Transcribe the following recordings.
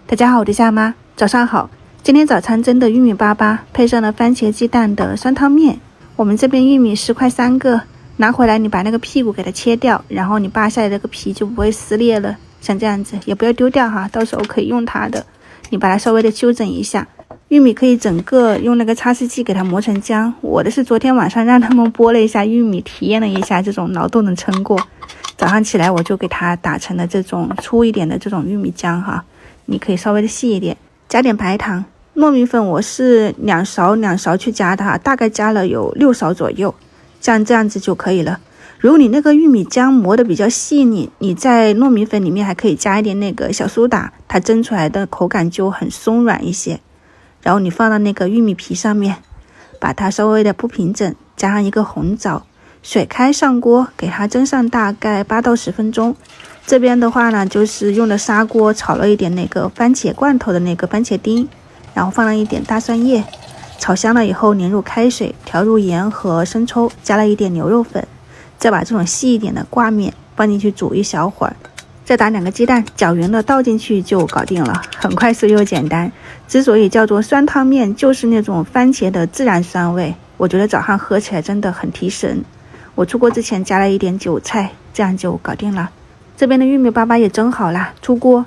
大家好，我是夏妈，早上好。今天早餐蒸的玉米粑粑，配上了番茄鸡蛋的酸汤面。我们这边玉米10块3个，拿回来你把那个屁股给它切掉，然后你扒下来这个皮就不会撕裂了，像这样子，也不要丢掉哈，到时候可以用它的。你把它稍微的修整一下。玉米可以整个用那个擦丝器给它磨成浆，我的是昨天晚上让他们剥了一下玉米，体验了一下这种劳动的成果。早上起来我就给它打成了这种粗一点的这种玉米浆哈。你可以稍微的细一点，加点白糖。糯米粉我是2勺去加的哈，大概加了有6勺左右，像这样子就可以了。如果你那个玉米浆磨得比较细腻，你在糯米粉里面还可以加一点那个小苏打，它蒸出来的口感就很松软一些。然后你放到那个玉米皮上面，把它稍微的铺平整，加上一个红枣，水开上锅，给它蒸上大概8到10分钟。这边的话呢，就是用的砂锅炒了一点那个番茄罐头的那个番茄丁，然后放了一点大蒜叶，炒香了以后拧入开水，调入盐和生抽，加了一点牛肉粉，再把这种细一点的挂面放进去煮一小会儿，再打2个鸡蛋，搅匀了倒进去就搞定了，很快速又简单。之所以叫做酸汤面，就是那种番茄的自然酸味，我觉得早上喝起来真的很提神。我出锅之前加了一点韭菜，这样就搞定了。这边的玉米粑粑也蒸好了，出锅。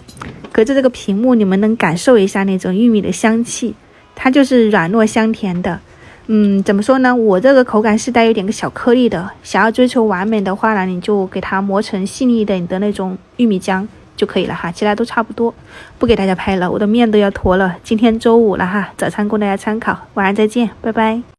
隔着这个屏幕，你们能感受一下那种玉米的香气，它就是软糯香甜的。怎么说呢？我这个口感是带有点个小颗粒的，想要追求完美的话呢，你就给它磨成细腻一点的那种玉米浆就可以了哈，其他都差不多。不给大家拍了，我的面都要坨了。今天周5了哈，早餐供大家参考，晚上再见，拜拜。